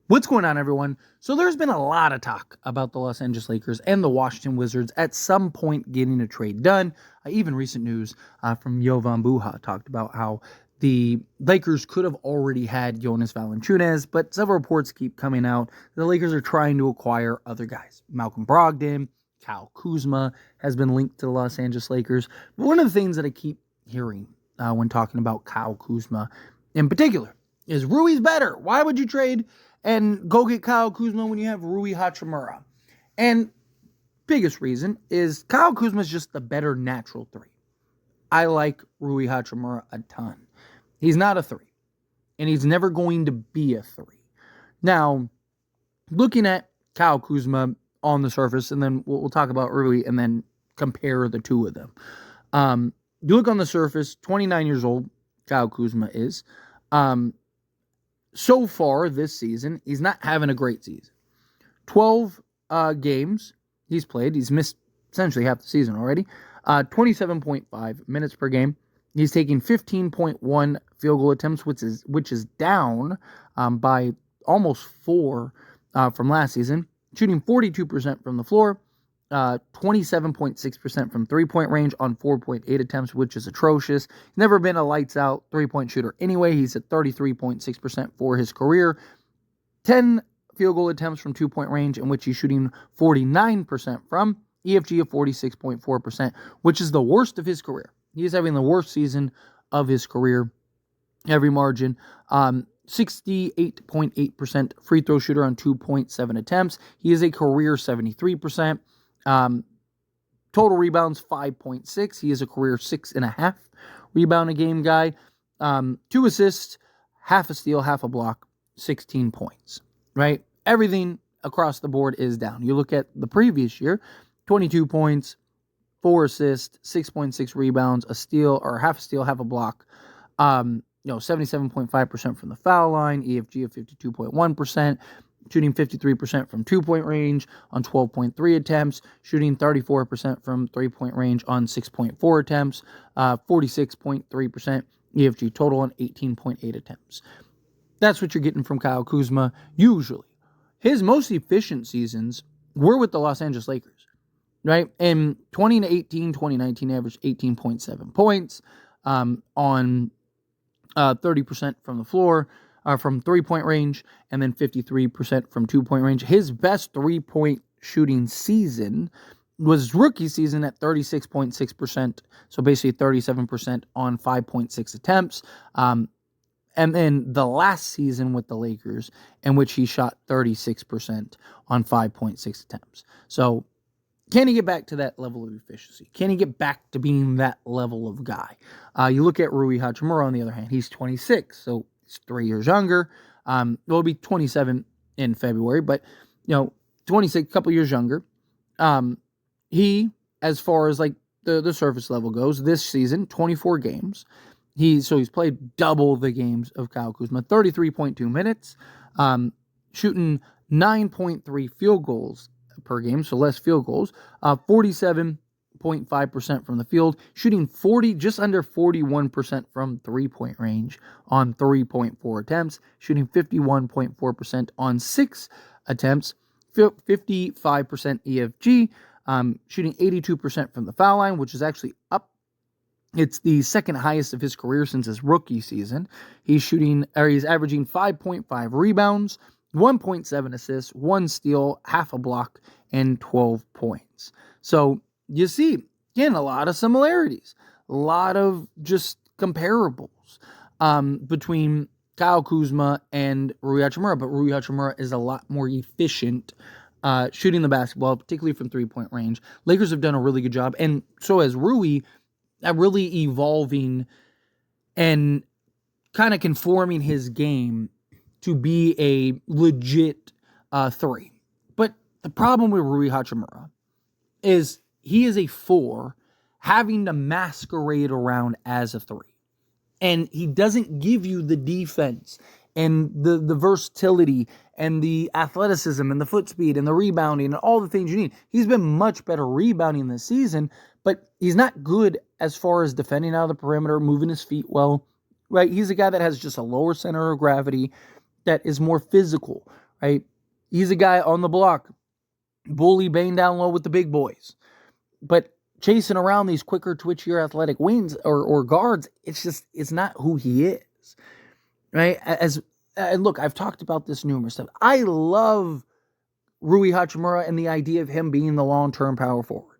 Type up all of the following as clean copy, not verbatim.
What's going on, everyone? So there's been a lot of talk about the Los Angeles Lakers and the Washington Wizards at some point getting a trade done. Even recent news from Jovan Buha talked about how the Lakers could have already had Jonas Valanciunas, but several reports keep coming out. The Lakers are trying to acquire other guys. Malcolm Brogdon, Kyle Kuzma has been linked to the Los Angeles Lakers. But one of the things that I keep hearing when talking about Kyle Kuzma in particular is Rui's better. Why would you trade and go get Kyle Kuzma when you have Rui Hachimura? And biggest reason is Kyle Kuzma is just the better natural three. I like Rui Hachimura a ton. He's not a three, and he's never going to be a three. Now, looking at Kyle Kuzma on the surface, and then we'll talk about Rui and then compare the two of them. You look on the surface, 29 years old, Kyle Kuzma is. So far this season, he's not having a great season. 12 games he's played. He's missed essentially half the season already. 27.5 minutes per game. He's taking 15.1 field goal attempts, which is down by almost 4 from last season. Shooting 42% from the floor. 27.6% from three-point range on 4.8 attempts, which is atrocious. He's never been a lights-out three-point shooter anyway. He's at 33.6% for his career. 10 field goal attempts from two-point range, in which he's shooting 49% from. EFG of 46.4%, which is the worst of his career. He is having the worst season of his career, every margin. 68.8% free throw shooter on 2.7 attempts. He is a career 73%. Total rebounds 5.6. He is a career 6.5 rebound a game guy. 2 assists, half a steal, half a block, 16 points. Right? Everything across the board is down. You look at the previous year, 22 points, 4 assists, 6.6 rebounds, a steal or half a steal, half a block. 77.5% from the foul line, EFG of 52.1%. Shooting 53% from two-point range on 12.3 attempts, shooting 34% from three-point range on 6.4 attempts, 46.3% EFG total on 18.8 attempts. That's what you're getting from Kyle Kuzma, usually. His most efficient seasons were with the Los Angeles Lakers, right? In 2018, 2019, averaged 18.7 points on 30% from the floor, from three-point range, and then 53% from two-point range. His best three-point shooting season was rookie season at 36.6%, so basically 37% on 5.6 attempts. And then the last season with the Lakers, in which he shot 36% on 5.6 attempts. So can he get back to that level of efficiency? Can he get back to being that level of guy? You look at Rui Hachimura, on the other hand. He's 26, so he's 3 years younger. He'll be 27 in February, but 26, a couple years younger. He, as far as like the surface level goes, this season, 24 games. He's played double the games of Kyle Kuzma, 33.2 minutes, shooting 9.3 field goals per game, so less field goals, 47.5% from the field, shooting just under 41% from three-point range on 3.4 attempts, shooting 51.4% on 6 attempts, 55% EFG, shooting 82% from the foul line, which is actually up. It's the second highest of his career since his rookie season. He's averaging 5.5 rebounds, 1.7 assists, 1 steal, half a block, and 12 points. So you see, again, a lot of similarities, a lot of just comparables between Kyle Kuzma and Rui Hachimura, but Rui Hachimura is a lot more efficient shooting the basketball, particularly from three-point range. Lakers have done a really good job, and so has Rui, at really evolving and kind of conforming his game to be a legit 3. But the problem with Rui Hachimura is he is a 4 having to masquerade around as a 3. And he doesn't give you the defense and the versatility and the athleticism and the foot speed and the rebounding and all the things you need. He's been much better rebounding this season, but he's not good as far as defending out of the perimeter, moving his feet well, right? He's a guy that has just a lower center of gravity, that is more physical, right? He's a guy on the block, bully Bane down low with the big boys. But chasing around these quicker, twitchier, athletic wings or guards, it's not who he is, right? And look, I've talked about this numerous times. I love Rui Hachimura and the idea of him being the long-term power forward.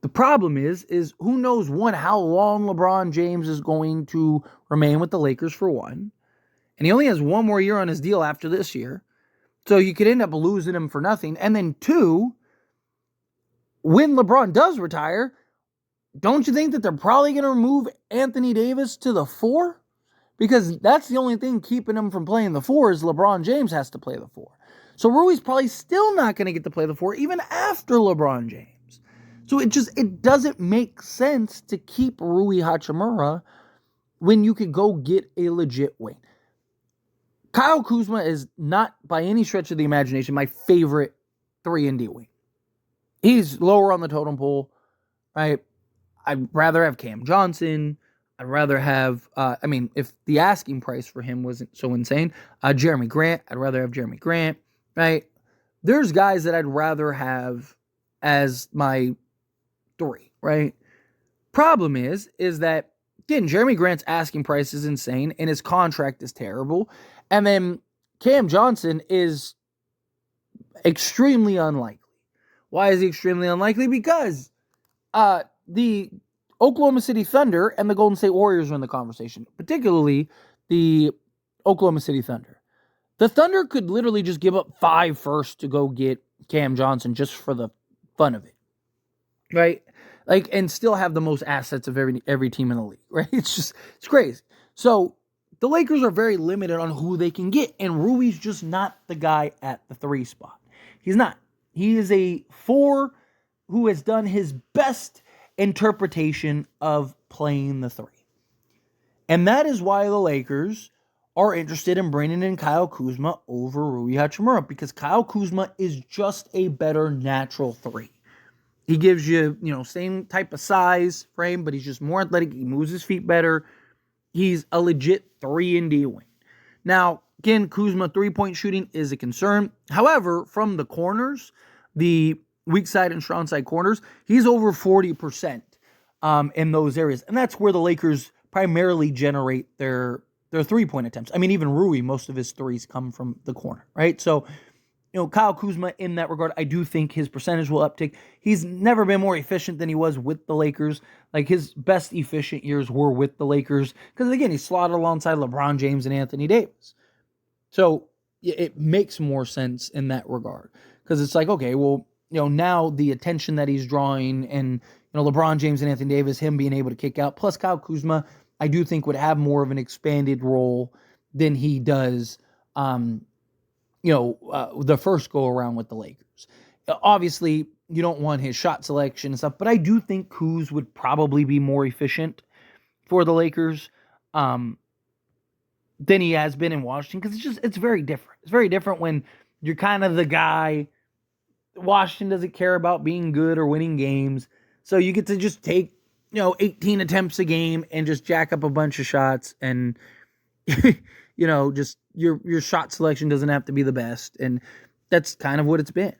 The problem is who knows, one, how long LeBron James is going to remain with the Lakers, for one. And he only has one more year on his deal after this year. So you could end up losing him for nothing. And then two, when LeBron does retire, don't you think that they're probably going to remove Anthony Davis to the 4? Because that's the only thing keeping him from playing the 4 is LeBron James has to play the 4. So Rui's probably still not going to get to play the 4 even after LeBron James. So it doesn't make sense to keep Rui Hachimura when you could go get a legit wing. Kyle Kuzma is not by any stretch of the imagination my favorite 3-and-D wing. He's lower on the totem pole, right? I'd rather have Cam Johnson. I'd rather have, if the asking price for him wasn't so insane, Jeremy Grant. I'd rather have Jeremy Grant, right? There's guys that I'd rather have as my 3, right? Problem is that, again, Jeremy Grant's asking price is insane and his contract is terrible. And then Cam Johnson is extremely unlikely. Why is he extremely unlikely? Because the Oklahoma City Thunder and the Golden State Warriors are in the conversation, particularly the Oklahoma City Thunder. The Thunder could literally just give up 5 firsts to go get Cam Johnson just for the fun of it, right? Like, and still have the most assets of every team in the league, right? It's crazy. So the Lakers are very limited on who they can get, and Rui's just not the guy at the 3 spot. He's not. He is a 4 who has done his best interpretation of playing the 3. And that is why the Lakers are interested in bringing in Kyle Kuzma over Rui Hachimura, because Kyle Kuzma is just a better natural 3. He gives you, same type of size, frame, but he's just more athletic. He moves his feet better. He's a legit 3-and-D wing. Now, again, Kuzma 3-point shooting is a concern. However, from the corners, the weak side and strong side corners, he's over 40% in those areas. And that's where the Lakers primarily generate their 3-point attempts. I mean, even Rui, most of his threes come from the corner, right? So, Kyle Kuzma, in that regard, I do think his percentage will uptick. He's never been more efficient than he was with the Lakers. Like, his best efficient years were with the Lakers. Because, again, he slotted alongside LeBron James and Anthony Davis. So, it makes more sense in that regard. Because it's like, okay, well, now the attention that he's drawing and, LeBron James and Anthony Davis, him being able to kick out, plus Kyle Kuzma, I do think would have more of an expanded role than he does, the first go around with the Lakers. Obviously, you don't want his shot selection and stuff, but I do think Kuz would probably be more efficient for the Lakers than he has been in Washington, because it's very different. It's very different when you're kind of the guy. Washington doesn't care about being good or winning games, so you get to just take 18 attempts a game and just jack up a bunch of shots, and just your shot selection doesn't have to be the best. And that's kind of what it's been.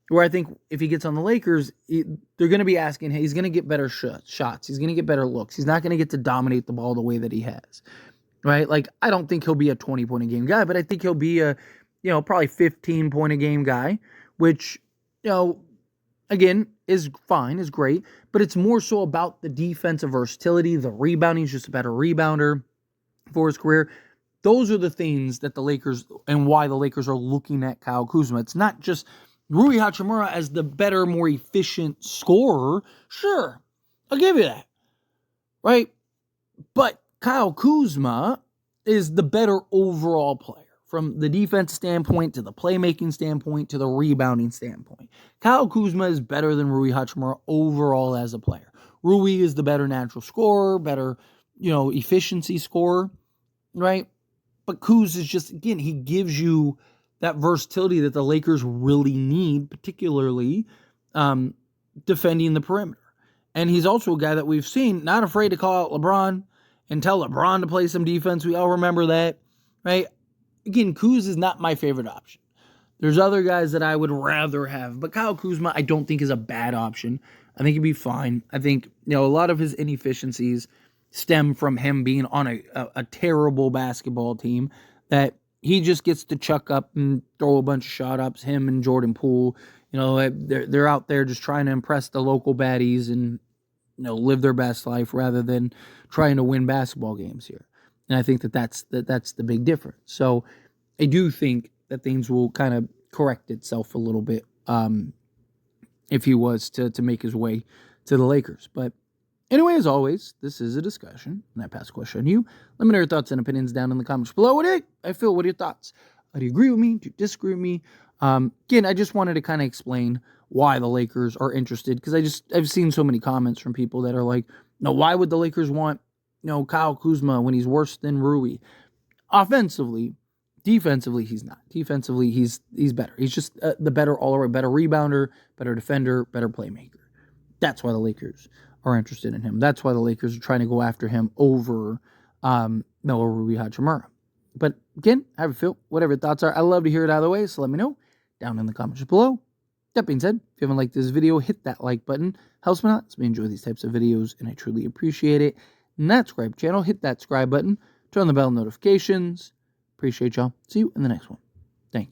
Where I think if he gets on the Lakers, they're going to be asking, hey, he's going to get better shots. He's going to get better looks. He's not going to get to dominate the ball the way that he has, right? Like, I don't think he'll be a 20-point-a-game guy, but I think he'll be a, probably 15-point-a-game guy, which, again, is fine, is great, but it's more so about the defensive versatility, the rebounding. He's just a better rebounder for his career. Those are the things that the Lakers, and why the Lakers are looking at Kyle Kuzma. It's not just Rui Hachimura as the better, more efficient scorer. Sure, I'll give you that, right? But Kyle Kuzma is the better overall player from the defense standpoint to the playmaking standpoint to the rebounding standpoint. Kyle Kuzma is better than Rui Hachimura overall as a player. Rui is the better natural scorer, better, efficiency scorer, right? But Kuz is just, again, he gives you that versatility that the Lakers really need, particularly defending the perimeter. And he's also a guy that we've seen not afraid to call out LeBron and tell LeBron to play some defense. We all remember that, right? again, Kuz is not my favorite option. There's other guys that I would rather have, but Kyle Kuzma I don't think is a bad option. I think he'd be fine. I think, a lot of his inefficiencies stem from him being on a terrible basketball team that he just gets to chuck up and throw a bunch of shot ups, him and Jordan Poole. They're out there just trying to impress the local baddies and live their best life rather than trying to win basketball games here. And I think that's the big difference. So I do think that things will kind of correct itself a little bit if he was to make his way to the Lakers. But anyway, as always, this is a discussion, and I pass the question on you. Let me know your thoughts and opinions down in the comments below. What are your thoughts? Do you agree with me? Do you disagree with me? Again, I just wanted to kind of explain why the Lakers are interested, because I've seen so many comments from people that are like, no, why would the Lakers want Kyle Kuzma when he's worse than Rui? Offensively, defensively, he's not. Defensively, he's better. He's just the better all-around, better rebounder, better defender, better playmaker. That's why the Lakers are interested in him. That's why the Lakers are trying to go after him over Rui Hachimura. But again, I have a feel, whatever your thoughts are, I love to hear it either way, so let me know down in the comments below. That being said, if you haven't liked this video, hit that like button. Helps me out. It's me enjoy these types of videos, and I truly appreciate it. And that subscribe channel, hit that subscribe button, turn on the bell notifications. Appreciate y'all. See you in the next one. Thank you.